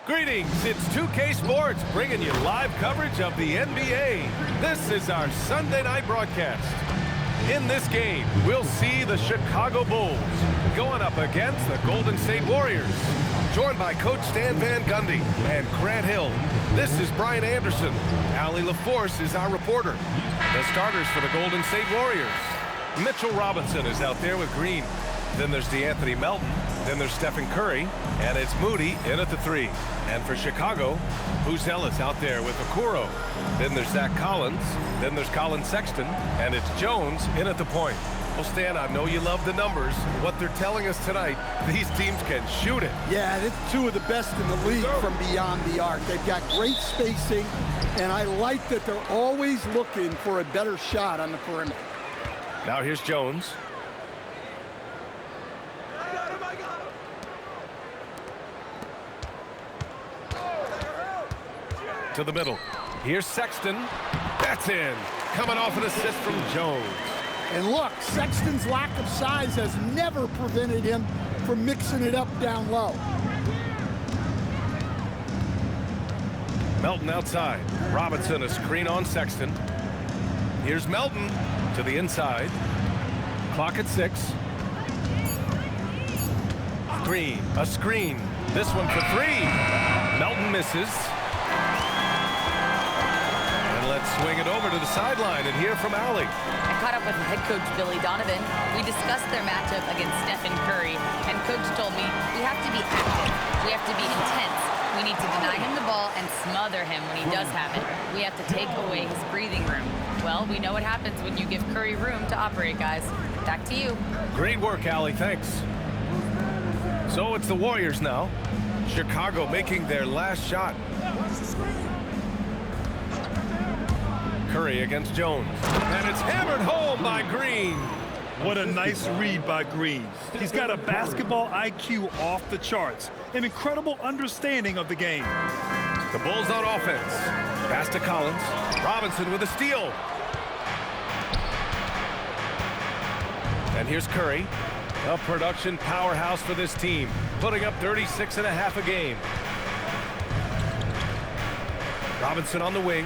Greetings, it's 2K Sports bringing you live coverage of the NBA. This is our Sunday night broadcast. In this game, we'll see the Chicago Bulls going up against the Golden State Warriors. Joined by Coach Stan Van Gundy and Grant Hill. This is Brian Anderson. Allie LaForce is our reporter. The starters for the Golden State Warriors. Mitchell Robinson is out there with Green. Then there's DeAnthony Melton. Then there's Stephen Curry. And it's Moody in at the 3. And for Chicago, Buzelis out there with Okoro. Then there's Zach Collins. Then there's Colin Sexton. And it's Jones in at the point. Well, Stan, I know you love the numbers. What they're telling us tonight, these teams can shoot it. Yeah, it's two of the best in the league from beyond the arc. They've got great spacing, and I like that they're always looking for a better shot on the perimeter. Now here's Jones. To the middle. Here's Sexton. That's in. Coming off an assist from Jones. And look, Sexton's lack of size has never prevented him from mixing it up down low. Melton outside. Robinson a screen on Sexton. Here's Melton to the inside. Clock at 6. Green, a screen. This one for 3. Melton misses. Let's swing it over to the sideline and hear from Allie. I caught up with head coach Billy Donovan. We discussed their matchup against Stephen Curry, and coach told me we have to be active. We have to be intense. We need to deny him the ball and smother him when he does have it. We have to take away his breathing room. Well, we know what happens when you give Curry room to operate, guys. Back to you. Great work, Allie. Thanks. So it's the Warriors now. Chicago making their last shot. Curry against Jones. And it's hammered home by Green. What a nice read by Green. He's got a basketball IQ off the charts. An incredible understanding of the game. The Bulls on offense. Pass to Collins. Robinson with a steal. And here's Curry. A production powerhouse for this team. Putting up 36.5 a game. Robinson on the wing.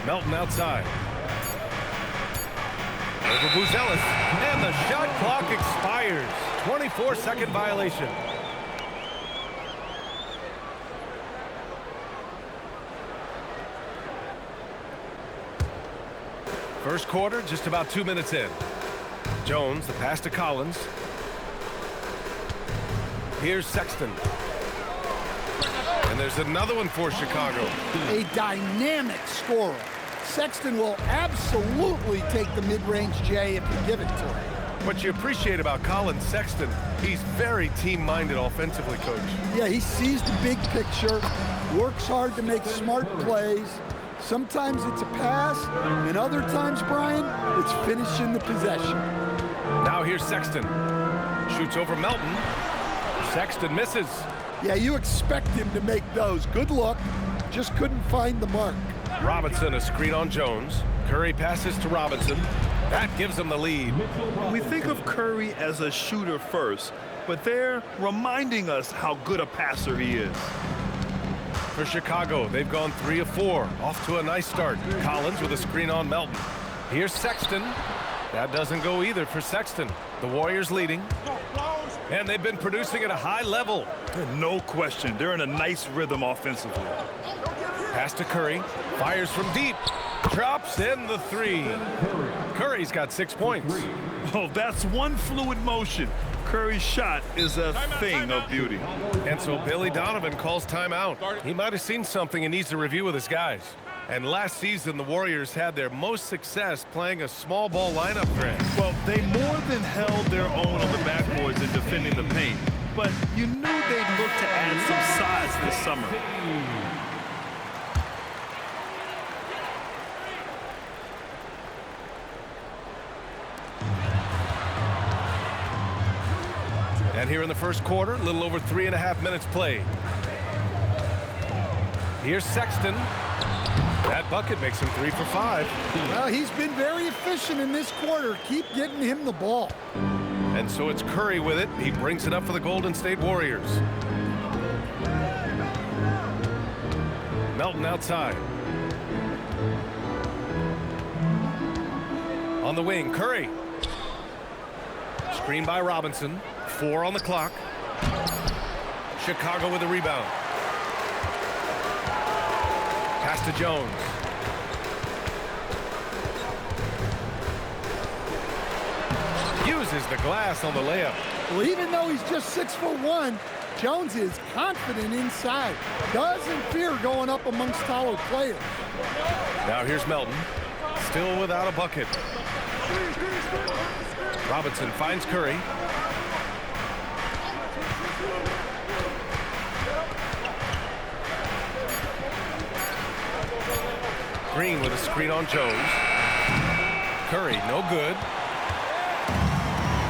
Melton outside. Over Buzelis. And the shot clock expires. 24-second violation. First quarter, just about 2 minutes in. Jones, the pass to Collins. Here's Sexton. And there's another one for Chicago. A dynamic scorer. Sexton will absolutely take the mid-range J if you give it to him. What you appreciate about Colin Sexton, he's very team-minded offensively, Coach. Yeah, he sees the big picture, works hard to make smart plays. Sometimes it's a pass, and other times, Brian, it's finishing the possession. Now here's Sexton. Shoots over Melton. Sexton misses. Yeah, you expect him to make those. Good look, just couldn't find the mark. Robinson a screen on Jones. Curry passes to Robinson. That gives him the lead. We think of Curry as a shooter first, but they're reminding us how good a passer he is. For Chicago, they've gone 3 of 4. Off to a nice start. Collins with a screen on Melton. Here's Sexton. That doesn't go either for Sexton. The Warriors leading. And they've been producing at a high level. No question. They're in a nice rhythm offensively. Pass to Curry. Fires from deep. Drops in the 3. Curry's got 6 points. Oh, that's one fluid motion. Curry's shot is a thing of beauty. And so Billy Donovan calls timeout. He might have seen something and needs to review with his guys. And last season, the Warriors had their most success playing a small ball lineup, Grant. Well, they more than held their own on the backboards in defending the paint. But you knew they'd look to add some size this summer. And here in the first quarter, a little over 3.5 minutes played. Here's Sexton. That bucket makes him 3 for 5. Well, he's been very efficient in this quarter. Keep getting him the ball. And so it's Curry with it. He brings it up for the Golden State Warriors. Melton outside. On the wing, Curry. Screen by Robinson. 4 on the clock. Chicago with the rebound. Pass to Jones. Uses the glass on the layup. Well, even though he's just 6'1", Jones is confident inside. Doesn't fear going up amongst taller players. Now here's Melton. Still without a bucket. Robinson finds Curry. Green with a screen on Jones. Curry, no good.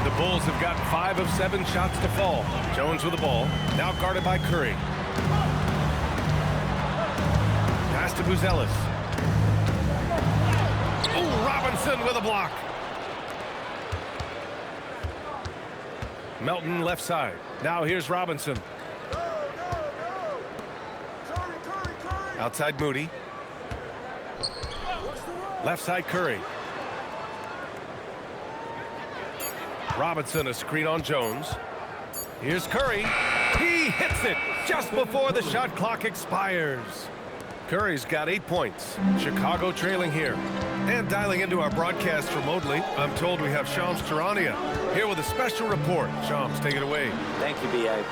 The Bulls have got 5 of 7 shots to fall. Jones with the ball. Now guarded by Curry. Pass to Buzelis. Oh, Robinson with a block. Melton left side. Now here's Robinson. Outside Moody. Left side Curry. Robinson, a screen on Jones. Here's Curry. He hits it just before the shot clock expires. Curry's got 8 points. Chicago trailing here. And dialing into our broadcast remotely, I'm told we have Shams Charania here with a special report. Shams, take it away. Thank you, B.A.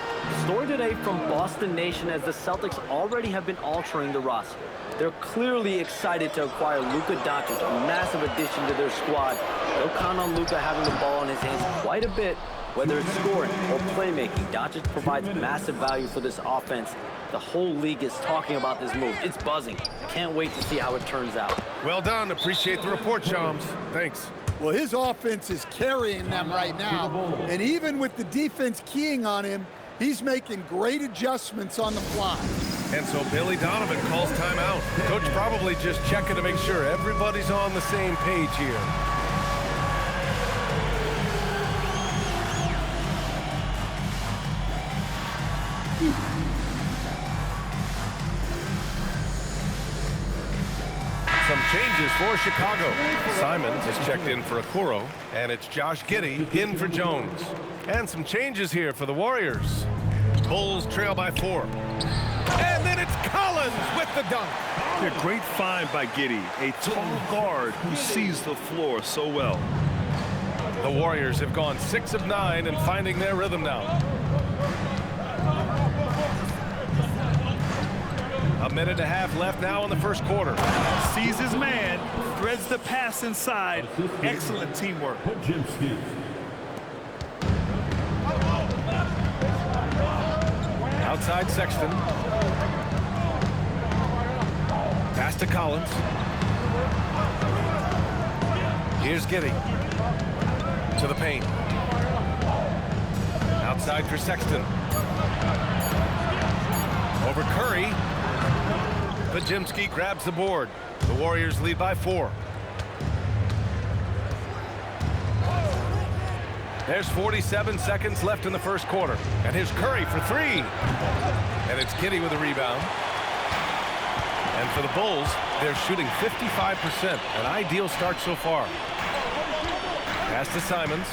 Story today from Boston Nation as the Celtics already have been altering the roster. They're clearly excited to acquire Luka Doncic, a massive addition to their squad. They'll count on Luka having the ball in his hands quite a bit, whether it's scoring or playmaking. Doncic provides massive value for this offense. The whole league is talking about this move. It's buzzing. Can't wait to see how it turns out. Well done. Appreciate the report, Shams. Thanks. Well, his offense is carrying them right now. And even with the defense keying on him, he's making great adjustments on the fly. And so Billy Donovan calls timeout. Coach probably just checking to make sure everybody's on the same page here. Some changes for Chicago. Simons has checked in for Okoro, and it's Josh Giddey in for Jones. And some changes here for the Warriors. Bulls trail by 4. And then it's Collins with the dunk. A great find by Giddey, a tall guard who sees the floor so well. The Warriors have gone 6 of 9 and finding their rhythm now. A minute and a half left now in the first quarter. Sees his man, threads the pass inside. Excellent teamwork. Outside Sexton. Pass to Collins. Here's Giddey. To the paint. Outside for Sexton. Over Curry. Podziemski grabs the board. The Warriors lead by 4. There's 47 seconds left in the first quarter. And here's Curry for 3. And it's Giddey with a rebound. And for the Bulls, they're shooting 55%. An ideal start so far. Pass to Simons.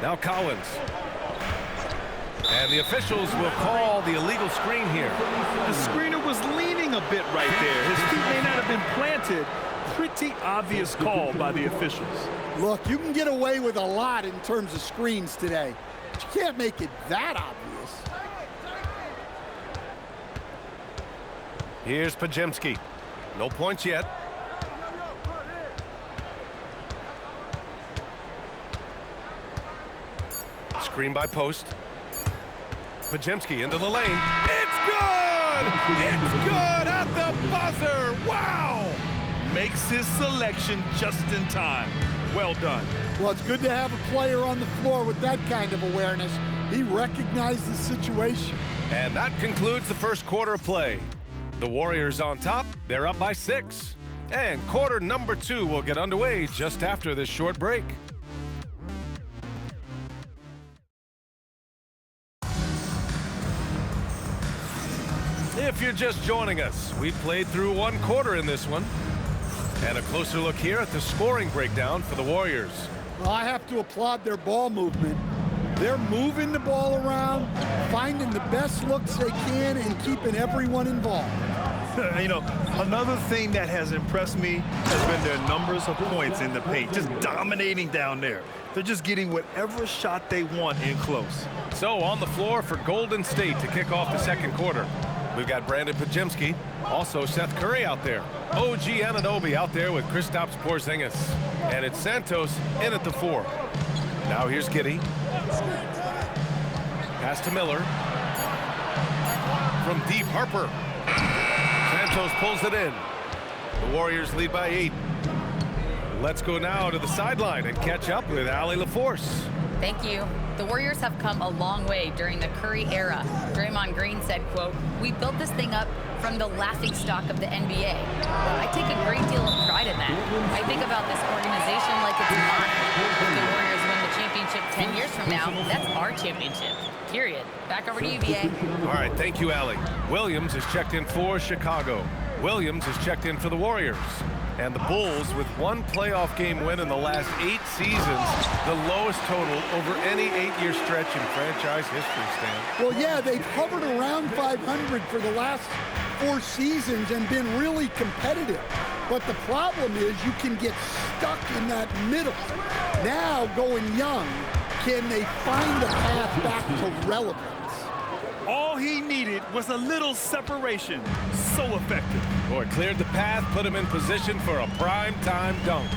Now Collins. And the officials will call the illegal screen here. The screener was leaning a bit right there. His feet may not have been planted. Pretty obvious call by the officials. Look, you can get away with a lot in terms of screens today, but you can't make it that obvious. Here's Podziemski. No points yet. Screen by Post. Podziemski into the lane. It's good! It's good at the buzzer! Wow! Makes his selection just in time. Well done. Well, it's good to have a player on the floor with that kind of awareness. He recognized the situation. And that concludes the first quarter of play. The Warriors on top. They're up by 6. And quarter number 2 will get underway just after this short break. If you're just joining us, we played through 1 quarter in this one. And a closer look here at the scoring breakdown for the Warriors. Well, I have to applaud their ball movement. They're moving the ball around, finding the best looks they can, and keeping everyone involved. You know, another thing that has impressed me has been their numbers of points in the paint, just dominating down there. They're just getting whatever shot they want in close. So on the floor for Golden State to kick off the second quarter. We've got Brandon Podziemski, also Seth Curry out there. OG Anunoby out there with Kristaps Porzingis. And it's Santos in at the 4. Now here's Giddey. Pass to Miller. From deep, Harper. Santos pulls it in. The Warriors lead by 8. Let's go now to the sideline and catch up with Allie LaForce. Thank you. The Warriors have come a long way during the Curry era. Draymond Green said, quote, "We built this thing up from the laughingstock of the NBA." I take a great deal of pride in that. I think about this organization like it's mine. If the Warriors win the championship 10 years from now, that's our championship. Period. Back over to you, BA. All right, thank you, Allie. Williams is checked in for Chicago. Williams is checked in for the Warriors. And the Bulls, with 1 playoff game win in the last 8 seasons, the lowest total over any 8-year stretch in franchise history, Stan. Well, yeah, they've hovered around 500 for the last 4 seasons and been really competitive. But the problem is you can get stuck in that middle. Now, going young, can they find a path back to relevance? All he needed was a little separation. So effective. Boy, cleared the path, put him in position for a prime-time dunk.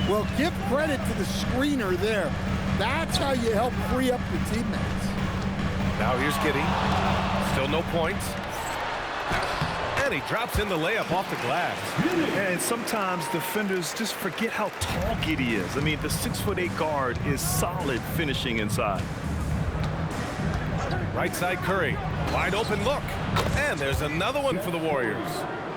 Well, give credit to the screener there. That's how you help free up your teammates. Now here's Giddey. Still no points. And he drops in the layup off the glass. And sometimes defenders just forget how tall Giddey is. I mean, the 6'8" guard is solid finishing inside. Right side Curry. Wide open look. And there's another one for the Warriors.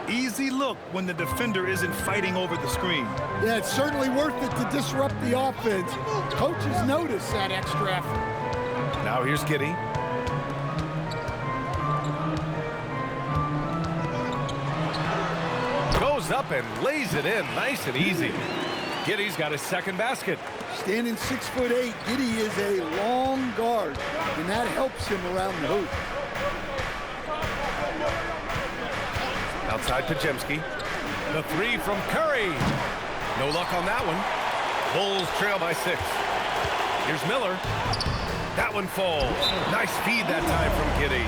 Easy look when the defender isn't fighting over the screen. Yeah, it's certainly worth it to disrupt the offense. Coaches notice that extra effort. Now here's Giddey. Goes up and lays it in nice and easy. Giddey's got his second basket. Standing 6'8", Giddey is a long guard, and that helps him around the hoop. Outside Podziemski. The 3 from Curry. No luck on that one. Bulls trail by 6. Here's Miller. That one falls. Nice feed that time from Giddey.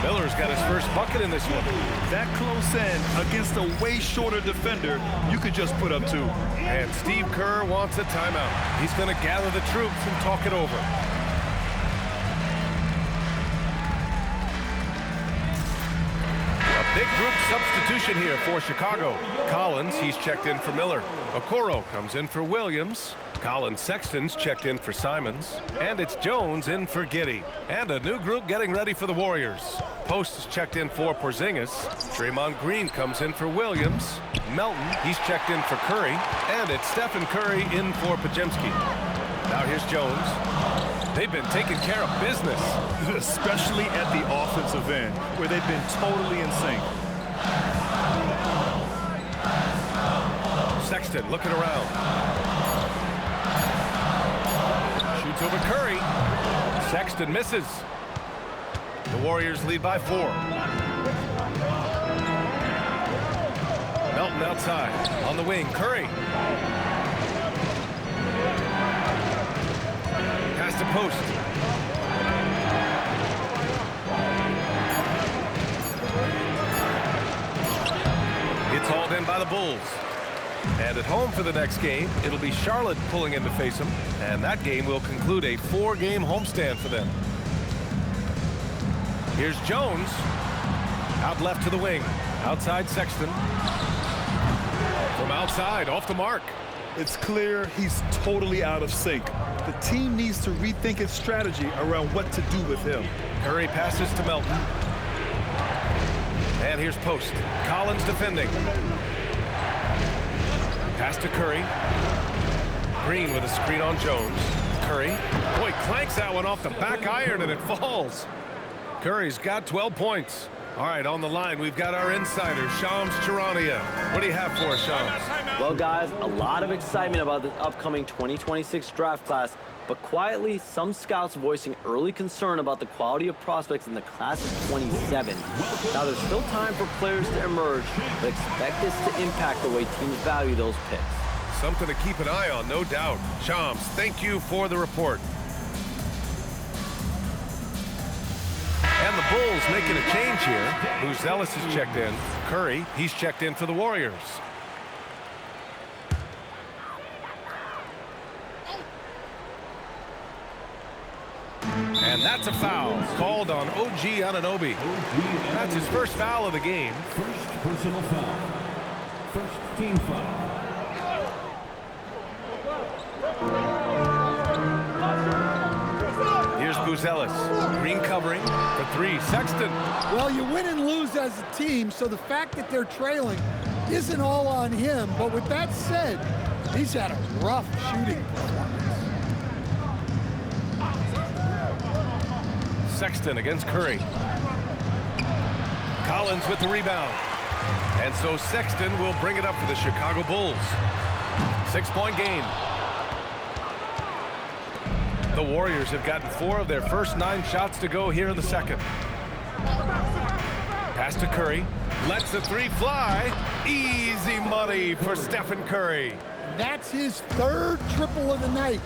Miller's got his first bucket in this one. That close in against a way shorter defender, you could just put up 2. And Steve Kerr wants a timeout. He's going to gather the troops and talk it over. A big group substitution here for Chicago. Collins, he's checked in for Miller. Okoro comes in for Williams. Colin Sexton's checked in for Simons. And it's Jones in for Giddey. And a new group getting ready for the Warriors. Post is checked in for Porzingis. Draymond Green comes in for Williams. Melton, he's checked in for Curry. And it's Stephen Curry in for Podziemski. Now here's Jones. They've been taking care of business. Especially at the offensive end, where they've been totally in sync. Sexton looking around. Shoots over Curry. Sexton misses. The Warriors lead by 4. Melton outside. On the wing, Curry. Pass to post. It's hauled in by the Bulls. And at home for the next game, it'll be Charlotte pulling in to face them. And that game will conclude a 4-game homestand for them. Here's Jones. Out left to the wing. Outside Sexton. From outside, off the mark. It's clear he's totally out of sync. The team needs to rethink its strategy around what to do with him. Curry passes to Melton. And here's Post. Collins defending. Pass to Curry. Green with a screen on Jones. Curry. Boy, clanks that one off the back iron and it falls. Curry's got 12 points. All right, on the line, we've got our insider, Shams Charania. What do you have for us, Shams? Well, guys, a lot of excitement about the upcoming 2026 draft class, but quietly, some scouts voicing early concern about the quality of prospects in the class of 27. Now, there's still time for players to emerge, but expect this to impact the way teams value those picks. Something to keep an eye on, no doubt. Shams, thank you for the report. And the Bulls making a change here. Buzelis has checked in. Curry, he's checked in for the Warriors. And that's a foul called on OG Anunoby. That's his first foul of the game. First personal foul. First team foul. Here's Buzelis. Green covering for three. Sexton. Well, you win and lose as a team, so the fact that they're trailing isn't all on him. But with that said, he's had a rough shooting performance. Sexton against Curry. Collins with the rebound. And so Sexton will bring it up for the Chicago Bulls. 6-point game. The Warriors have gotten 4 of their first 9 shots to go here in the second. Pass to Curry. Lets the 3 fly. Easy money for Stephen Curry. That's his 3rd triple of the night,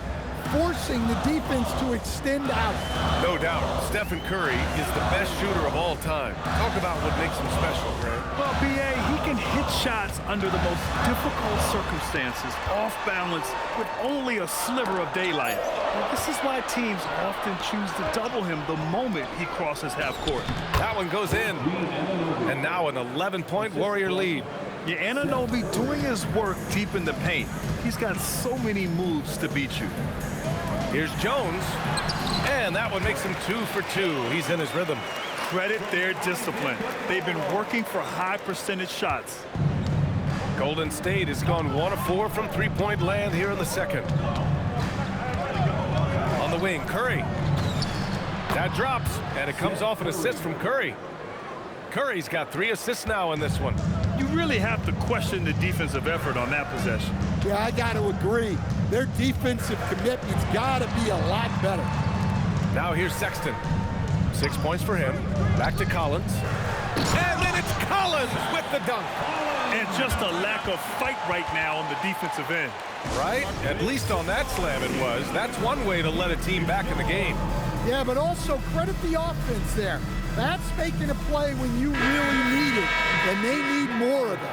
forcing the defense to extend out. No doubt, Stephen Curry is the best shooter of all time. Talk about what makes him special, Grant. Well, B.A., he can hit shots under the most difficult circumstances, off balance, with only a sliver of daylight. And this is why teams often choose to double him the moment he crosses half court. That one goes in. And now an 11-point Warrior lead. Yeah, Anunoby doing his work deep in the paint. He's got so many moves to beat you. Here's Jones. And that one makes him 2 for 2. He's in his rhythm. Credit their discipline. They've been working for high percentage shots. Golden State has gone 1 of 4 from three-point land here in the second. On the wing, Curry. That drops, and it comes off an assist from Curry. Curry's got 3 assists now in this one. You really have to question the defensive effort on that possession. Yeah, I got to agree. Their defensive commitment's got to be a lot better. Now here's Sexton. 6 points for him. Back to Collins. And then it's Collins with the dunk. And just a lack of fight right now on the defensive end. Right? At least on that slam it was. That's one way to let a team back in the game. Yeah, but also credit the offense there. That's making a play when you really need it, and they need more of it.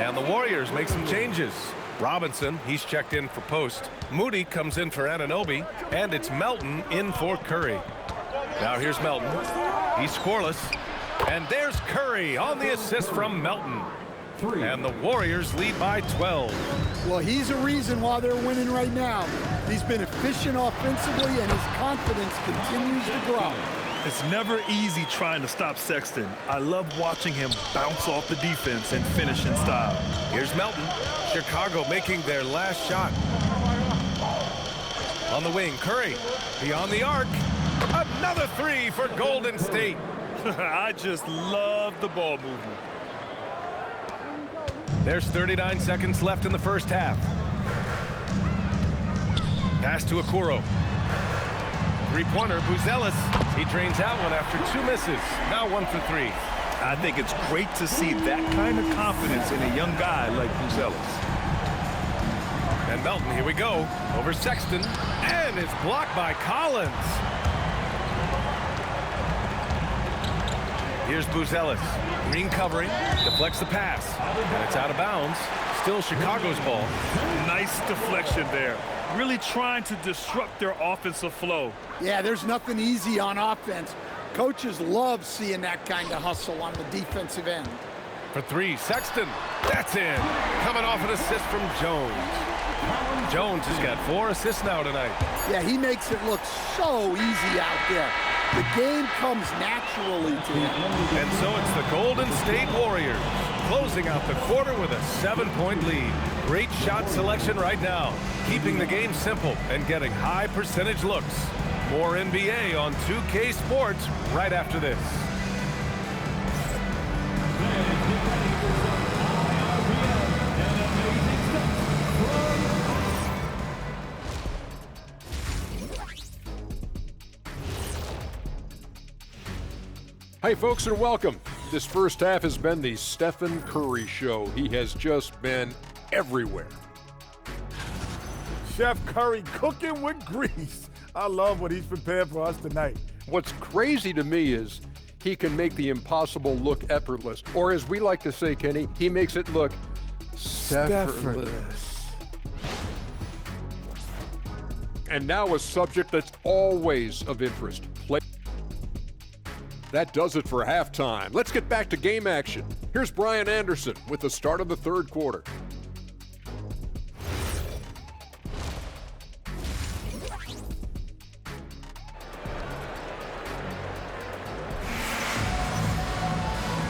And the Warriors make some changes. Robinson, he's checked in for post. Moody comes in for Anunoby, and it's Melton in for Curry. Now here's Melton. He's scoreless. And there's Curry on the assist from Melton. And the Warriors lead by 12. Well, he's a reason why they're winning right now. He's been efficient offensively, and his confidence continues to grow. It's never easy trying to stop Sexton. I love watching him bounce off the defense and finish in style. Here's Melton. Chicago making their last shot. On the wing, Curry. Beyond the arc. Another 3 for Golden State. I just love the ball movement. There's 39 seconds left in the first half. Pass to Okoro. Three-pointer, Buzelis. He drains out one after 2 misses. Now 1 for 3. I think it's great to see that kind of confidence in a young guy like Buzelis. And Melton, here we go. Over Sexton. And it's blocked by Collins. Here's Buzelis. Green covering. Deflects the pass. And it's out of bounds. Still Chicago's ball. Nice deflection there. Really trying to disrupt their offensive flow. Yeah, there's nothing easy on offense. Coaches love seeing that kind of hustle on the defensive end. For 3, Sexton. That's in. Coming off an assist from Jones. Jones has got 4 assists now tonight. Yeah, he makes it look so easy out there. The game comes naturally to him. And so it's the Golden State Warriors closing out the quarter with a 7-point lead. Great shot selection right now, keeping the game simple and getting high percentage looks. More NBA on 2K Sports right after this. Hey folks, and welcome. This first half has been the Stephen Curry show. He has just been everywhere. Chef Curry cooking with grease. I love what he's prepared for us tonight. What's crazy to me is he can make the impossible look effortless. Or as we like to say, Kenny, he makes it look effortless. And now a subject that's always of interest. That does it for halftime. Let's get back to game action. Here's Brian Anderson with the start of the third quarter.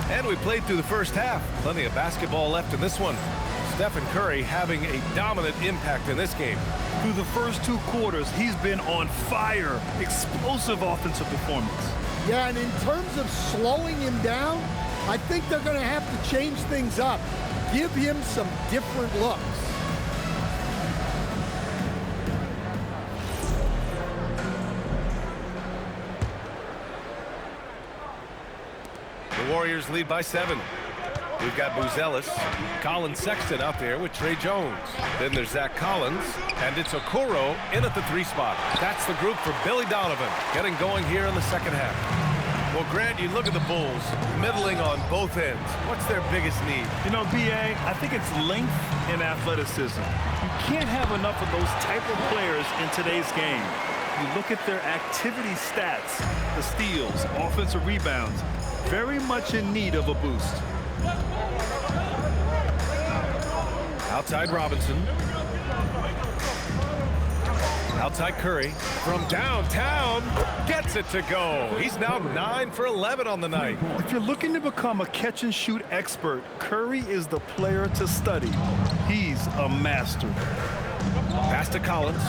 And we played through the first half. Plenty of basketball left in this one. Stephen Curry having a dominant impact in this game. Through the first 2 quarters, he's been on fire. Explosive offensive performance. Yeah, and in terms of slowing him down, I think they're going to have to change things up. Give him some different looks. The Warriors lead by 7. We've got Buzelis, Colin Sexton out there with Trey Jones. Then there's Zach Collins, and it's Okoro in at the 3 spot. That's the group for Billy Donovan, getting going here in the second half. Well, Grant, you look at the Bulls, middling on both ends. What's their biggest need? You know, B.A., I think it's length and athleticism. You can't have enough of those type of players in today's game. You look at their activity stats, the steals, offensive rebounds, very much in need of a boost. Outside Robinson. Outside Curry. From downtown, gets it to go. He's now 9 for 11 on the night. If you're looking to become a catch-and-shoot expert, Curry is the player to study. He's a master. Pass to Collins.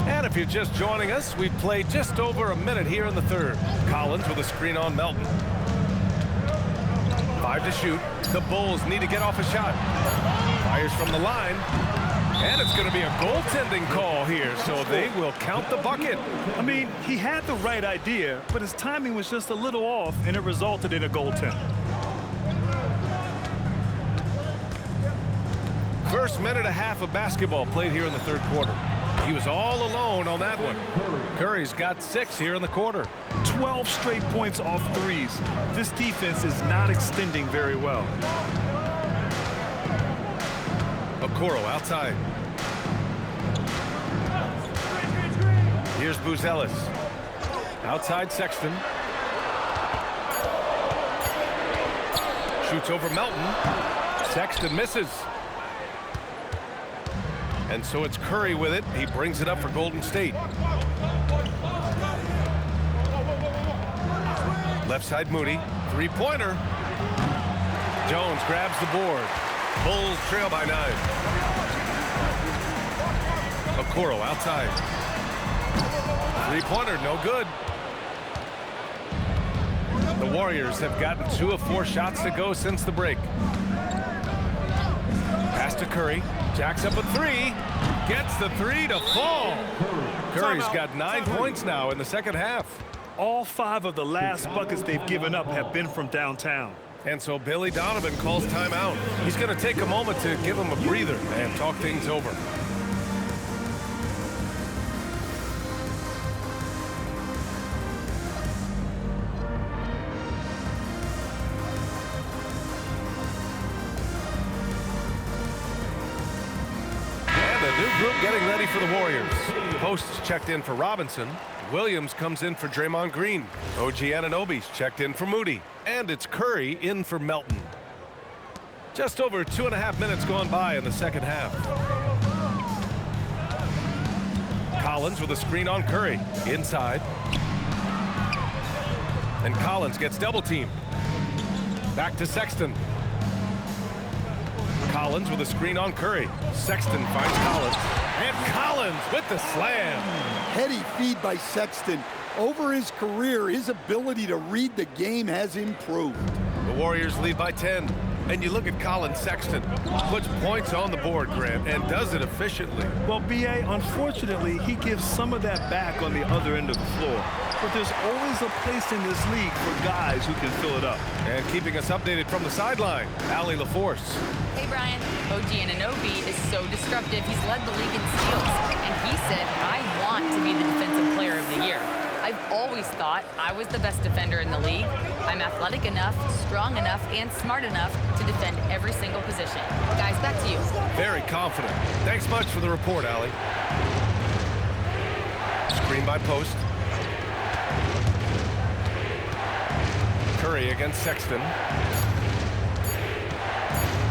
And if you're just joining us, we've played just over a minute here in the third. Collins with a screen on Melton. 5 to shoot. The Bulls need to get off a shot. Fires from the line. And it's going to be a goaltending call here, so they will count the bucket. I mean, he had the right idea, but his timing was just a little off, and it resulted in a goaltend. First minute and a half of basketball played here in the third quarter. He was all alone on that one. Curry's got 6 here in the quarter. 12 straight points off threes. This defense is not extending very well. Okoro outside. Here's Buzelis. Outside Sexton. Shoots over Melton. Sexton misses. And so it's Curry with it. He brings it up for Golden State. Left side Moody. 3-pointer. Jones grabs the board. Bulls trail by 9. Okoro outside. 3-pointer, no good. The Warriors have gotten 2 of 4 shots to go since the break. Pass to Curry. Jacks up a 3. Gets the 3 to fall. Curry's got 9 points now in the second half. All 5 of the last buckets they've given up have been from downtown. And so Billy Donovan calls timeout. He's going to take a moment to give him a breather and talk things over. And a new group getting ready for the Warriors. Posts checked in for Robinson. Williams comes in for Draymond Green. OG Anunoby's checked in for Moody. And it's Curry in for Melton. Just over 2.5 minutes gone by in the second half. Collins with a screen on Curry. Inside. And Collins gets double teamed. Back to Sexton. Collins with a screen on Curry. Sexton finds Collins. And Collins with the slam. Heady feed by Sexton. Over his career, his ability to read the game has improved. The Warriors lead by 10. And you look at Colin Sexton, puts points on the board, Grant, and does it efficiently. Well, B.A., unfortunately, he gives some of that back on the other end of the floor. But there's always a place in this league for guys who can fill it up. And keeping us updated from the sideline, Allie LaForce. Hey, Brian. OG Anunoby is so disruptive. He's led the league in steals. And he said, I want to be the defensive player of the year. I've always thought I was the best defender in the league. I'm athletic enough, strong enough, and smart enough to defend every single position. Guys, back to you. Very confident. Thanks much for the report, Allie. Screen by post. Curry against Sexton.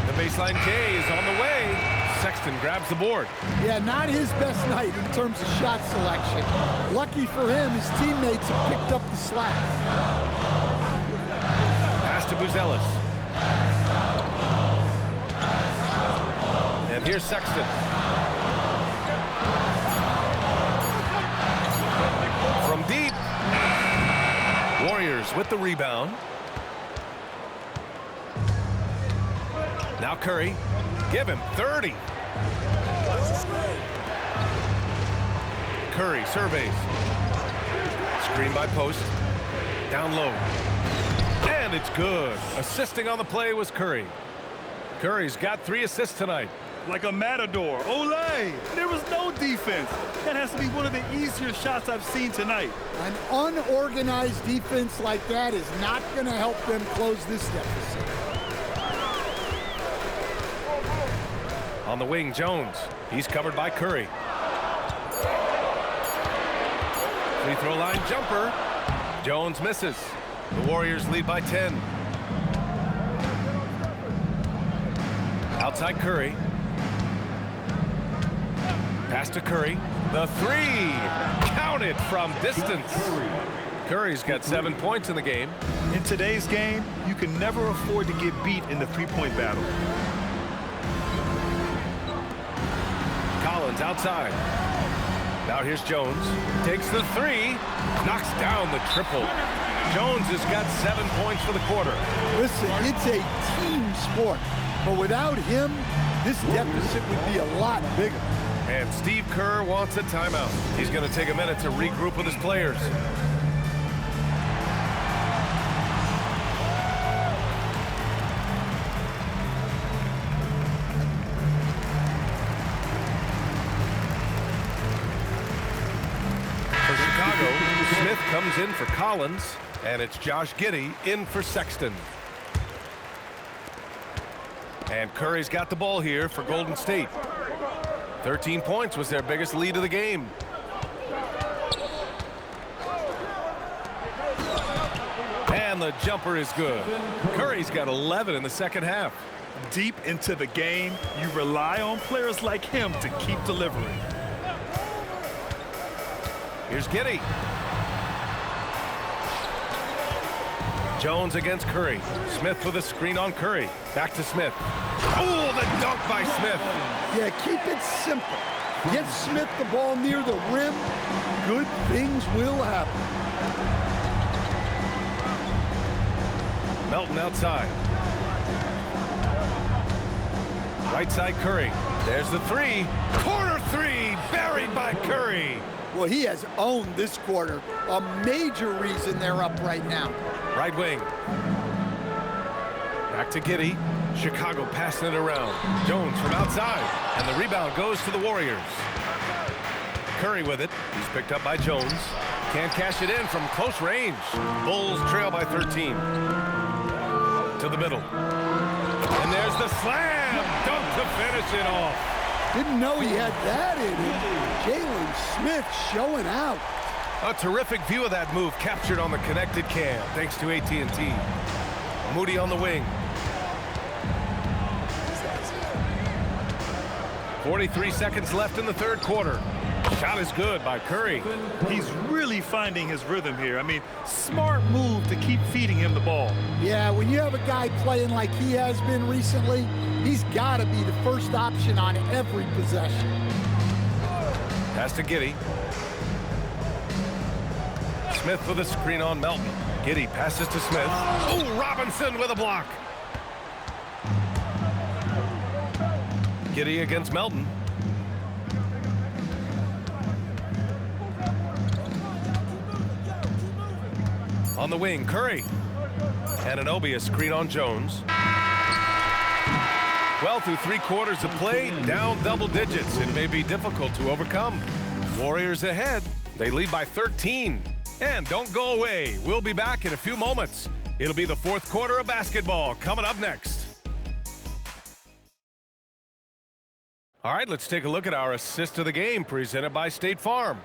The baseline K is on the way. Sexton grabs the board. Yeah, not his best night in terms of shot selection. Lucky for him, his teammates have picked up the slack. Pass to Buzelis. And here's Sexton. From deep. Warriors with the rebound. Now Curry. Give him 30. Curry surveys. Screen by post. Down low. And it's good. Assisting on the play was Curry. Curry's got 3 assists tonight. Like a matador. Olay! There was no defense. That has to be one of the easier shots I've seen tonight. An unorganized defense like that is not going to help them close this deficit. On the wing, Jones. He's covered by Curry. Free throw line jumper. Jones misses. The Warriors lead by 10. Outside Curry. Pass to Curry. The 3. Counted from distance. Curry's got 7 points in the game. In today's game, you can never afford to get beat in the three-point battle. Collins outside. Now here's Jones. Takes the 3. Knocks down the triple. Jones has got 7 points for the quarter. Listen, it's a team sport. But without him, this deficit would be a lot bigger. And Steve Kerr wants a timeout. He's going to take a minute to regroup with his players. For Chicago, Smith comes in for Collins, and it's Josh Giddey in for Sexton. And Curry's got the ball here for Golden State. 13 points was their biggest lead of the game. And the jumper is good. Curry's got 11 in the second half. Deep into the game, you rely on players like him to keep delivering. Here's Giddey. Jones against Curry. Smith with a screen on Curry. Back to Smith. Oh, the dunk by Smith. Yeah, keep it simple. Get Smith the ball near the rim. Good things will happen. Melton outside. Right side Curry. There's the 3. Corner 3 buried by Curry. Well, he has owned this quarter. A major reason they're up right now. Right wing. Back to Giddey. Chicago passing it around. Jones from outside. And the rebound goes to the Warriors. Curry with it. He's picked up by Jones. Can't cash it in from close range. Bulls trail by 13. To the middle. And there's the slam. Dunk to finish it off. Didn't know he had that in him. Jalen Smith showing out. A terrific view of that move captured on the connected cam, thanks to AT&T. Moody on the wing. 43 seconds left in the third quarter. Shot is good by Curry. He's really finding his rhythm here. I mean, smart move to keep feeding him the ball. Yeah, when you have a guy playing like he has been recently, he's got to be the first option on every possession. Pass to Giddey. Smith with a screen on Melton. Giddey passes to Smith. Oh, Robinson with a block. Giddey against Melton. On the wing, Curry. Anunoby a screen on Jones. Well, through 3 quarters of play, down double digits. It may be difficult to overcome. Warriors ahead. They lead by 13. And don't go away. We'll be back in a few moments. It'll be the 4th quarter of basketball coming up next. All right, let's take a look at our assist of the game presented by State Farm.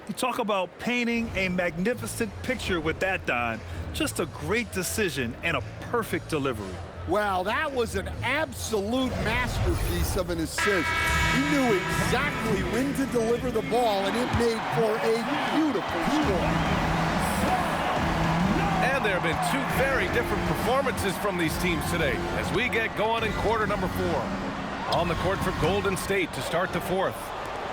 You talk about painting a magnificent picture with that, Don. Just a great decision and a perfect delivery. Well, that was an absolute masterpiece of an assist. He knew exactly when to deliver the ball, and it made for a beautiful score. And there have been 2 very different performances from these teams today as we get going in quarter number 4. On the court for Golden State to start the 4th.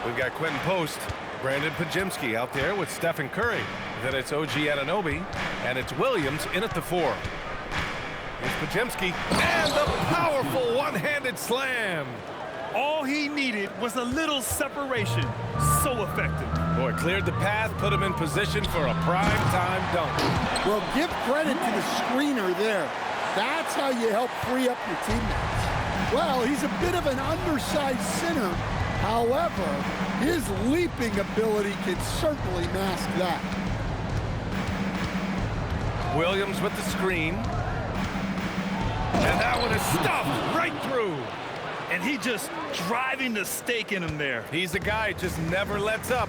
We've got Quentin Post, Brandon Podziemski out there with Stephen Curry. Then it's OG Anunoby, and it's Williams in at the 4. Here's Podziemski, and the powerful one-handed slam. All he needed was a little separation. So effective. Boy, cleared the path, put him in position for a prime-time dunk. Well, give credit to the screener there. That's how you help free up your teammates. Well, he's a bit of an undersized center. However, his leaping ability can certainly mask that. Williams with the screen. And that one is stuffed right through. And he just driving the stake in him there. He's a guy who just never lets up.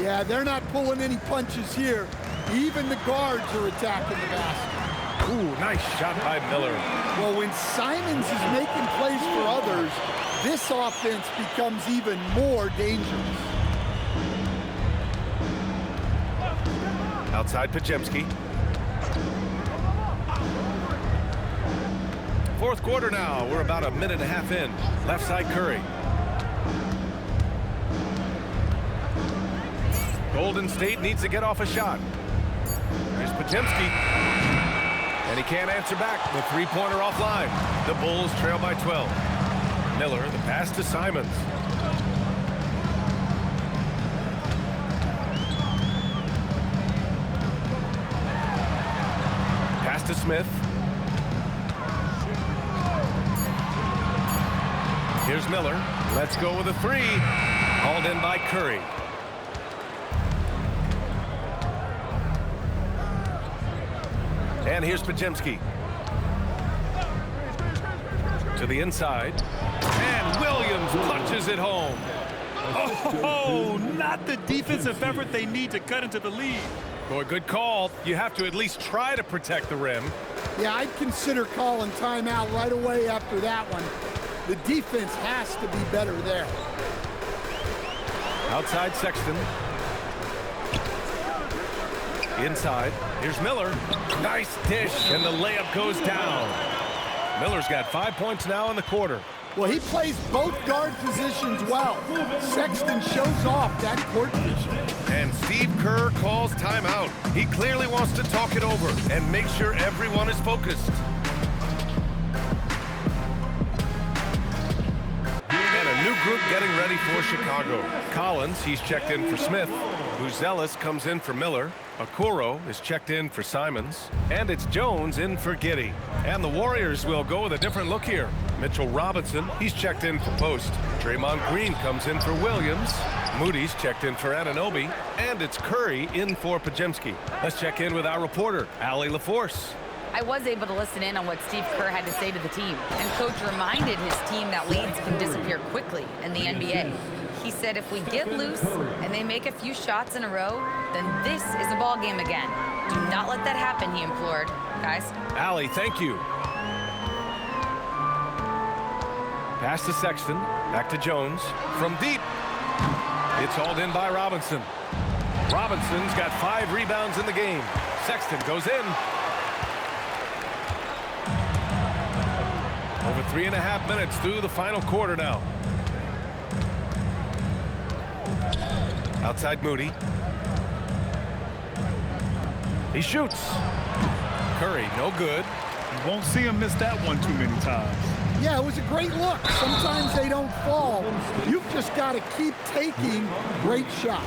Yeah, they're not pulling any punches here. Even the guards are attacking the basket. Ooh, nice shot by Miller. Well, when Simons is making plays for others, this offense becomes even more dangerous. Outside Podziemski. 4th quarter now. We're about a minute and a half in. Left side Curry. Golden State needs to get off a shot. Here's Podziemski. And he can't answer back. The 3-pointer offline. The Bulls trail by 12. Miller, the pass to Simons. Pass to Smith. Here's Miller. Let's go with a 3. Hauled in by Curry. And here's Podziemski. To the inside. And Williams punches it home. Oh, not the defensive effort they need to cut into the lead. Boy, good call. You have to at least try to protect the rim. Yeah, I'd consider calling timeout right away after that one. The defense has to be better there. Outside Sexton. Inside. Here's Miller. Nice dish, and the layup goes down. Miller's got 5 points now in the quarter. Well, he plays both guard positions well. Sexton shows off that court vision. And Steve Kerr calls timeout. He clearly wants to talk it over and make sure everyone is focused. And a new group getting ready for Chicago. Collins, he's checked in for Smith. Buzelis comes in for Miller. Okoro is checked in for Simons. And it's Jones in for Giddey. And the Warriors will go with a different look here. Mitchell Robinson, he's checked in for Post. Draymond Green comes in for Williams. Moody's checked in for Anunoby. And it's Curry in for Podziemski. Let's check in with our reporter, Allie LaForce. I was able to listen in on what Steve Kerr had to say to the team. And Coach reminded his team that leads can disappear quickly in the NBA. He said if we get loose and they make a few shots in a row, then this is a ball game again. Do not let that happen, he implored. Guys. Allie, thank you. Pass to Sexton. Back to Jones. From deep. It's hauled in by Robinson. Robinson's got 5 rebounds in the game. Sexton goes in. Over 3.5 minutes through the final quarter now. Outside Moody. He shoots. Curry, no good. You won't see him miss that one too many times. Yeah, it was a great look. Sometimes they don't fall. You've just got to keep taking great shots.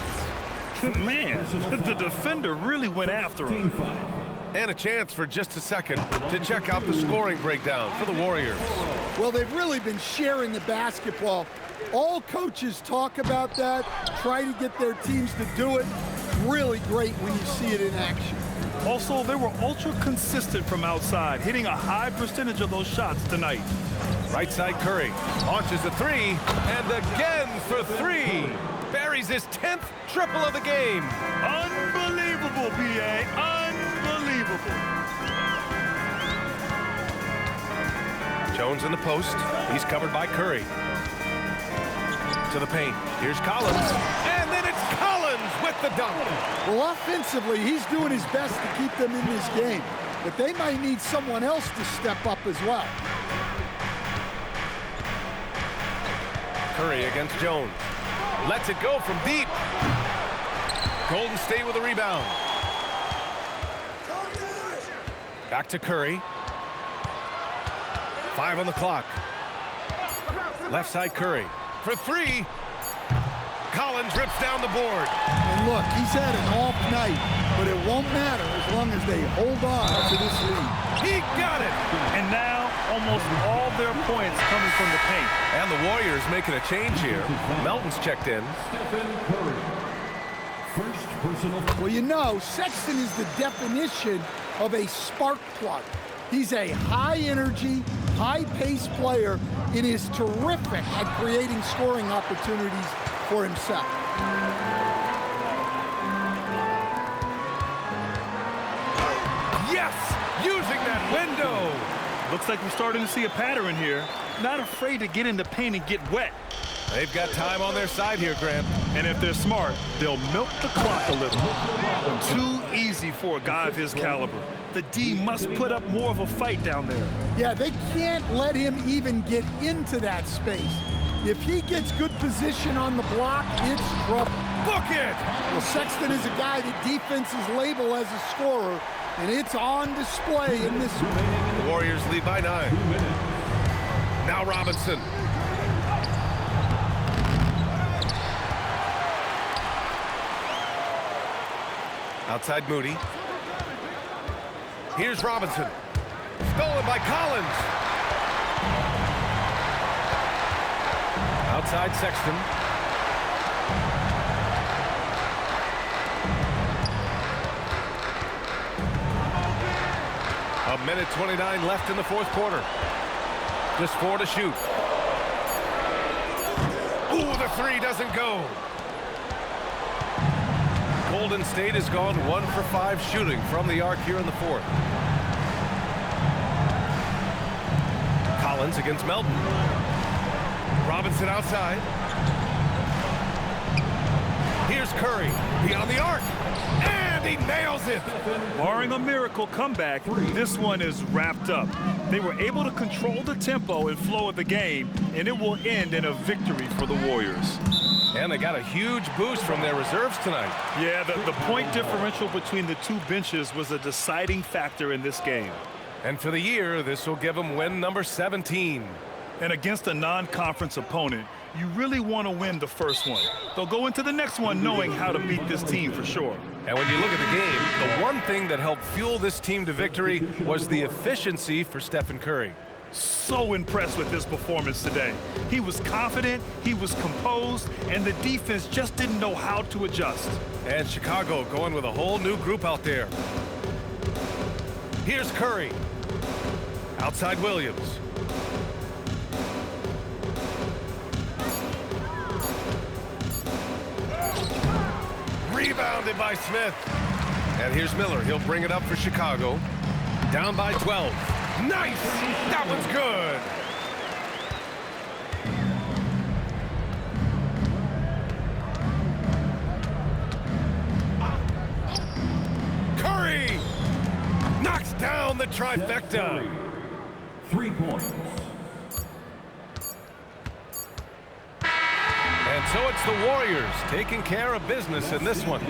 Man, the defender really went after him. And a chance for just a second to check out the scoring breakdown for the Warriors. Well, they've really been sharing the basketball. All coaches talk about that, try to get their teams to do it. Really great when you see it in action. Also, they were ultra consistent from outside, hitting a high percentage of those shots tonight. Right side Curry launches a 3, and again for 3. Buries his 10th triple of the game. Unbelievable, B.A. Unbelievable. Jones in the post. He's covered by Curry. To the paint. Here's Collins. And then it's Collins with the dunk. Well, offensively, he's doing his best to keep them in this game. But they might need someone else to step up as well. Curry against Jones. Lets it go from deep. Golden State with a rebound. Back to Curry. 5 on the clock. Left side Curry. For 3. Collins rips down the board. And look, he's had an off night, but it won't matter as long as they hold on to this lead. He got it. And now, almost all their points coming from the paint. And the Warriors making a change here. Melton's checked in. Stephen Curry. First personal. Well, you know, Sexton is the definition of a spark plug. He's a high-energy, high-paced player and is terrific at creating scoring opportunities for himself. Yes! Using that window! Looks like we're starting to see a pattern here. Not afraid to get in the paint and get wet. They've got time on their side here, Grant. And if they're smart, they'll milk the clock a little. Too easy for a guy of his caliber. The D must put up more of a fight down there. Yeah, they can't let him even get into that space. If he gets good position on the block, it's trouble. Book it! Well, Sexton is a guy that defenses label as a scorer, and it's on display in this one. The Warriors lead by 9. Now Robinson. Outside Moody. Here's Robinson. Stolen by Collins. Outside Sexton. A minute 29 left in the fourth quarter. Just 4 to shoot. Ooh, the 3 doesn't go. Golden State has gone 1 for 5 shooting from the arc here in the fourth. Collins against Melton. Robinson outside. Here's Curry beyond the arc. And he nails it. Barring a miracle comeback, this one is wrapped up. They were able to control the tempo and flow of the game, and it will end in a victory for the Warriors. And they got a huge boost from their reserves tonight. Yeah, the point differential between the two benches was a deciding factor in this game. And for the year, this will give them win number 17. And against a non-conference opponent, you really want to win the first one. They'll go into the next one knowing how to beat this team for sure. And when you look at the game, the one thing that helped fuel this team to victory was the efficiency for Stephen Curry. So impressed with his performance today. He was confident, he was composed, and the defense just didn't know how to adjust. And Chicago going with a whole new group out there. Here's Curry. Outside Williams. Rebounded by Smith. And here's Miller. He'll bring it up for Chicago. Down by 12. Nice! That one's good. down the trifecta. 3 points. And so it's the Warriors taking care of business in this one.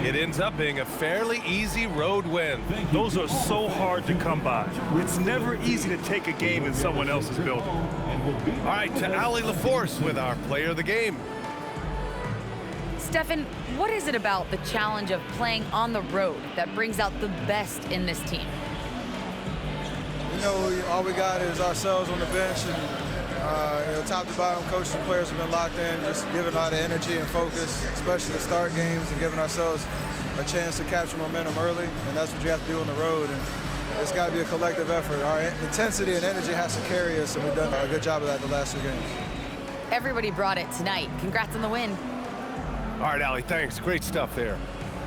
It ends up being a fairly easy road win. Those are so hard to come by. It's never easy to take a game in someone else's building. All right, to Allie LaForce with our player of the game. Stephen, what is it about the challenge of playing on the road that brings out the best in this team? You know, all we got is ourselves on the bench, and top to bottom, coaches and players have been locked in, just giving a lot of energy and focus, especially to start games and giving ourselves a chance to capture momentum early, and that's what you have to do on the road. And it's got to be a collective effort. Our intensity and energy has to carry us, and we've done a good job of that the last 2 games. Everybody brought it tonight. Congrats on the win. All right, Allie, thanks. Great stuff there.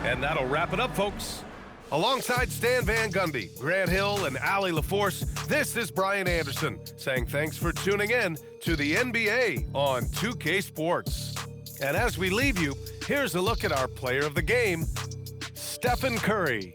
And that'll wrap it up, folks. Alongside Stan Van Gundy, Grant Hill, and Allie LaForce, this is Brian Anderson saying thanks for tuning in to the NBA on 2K Sports. And as we leave you, here's a look at our player of the game, Stephen Curry.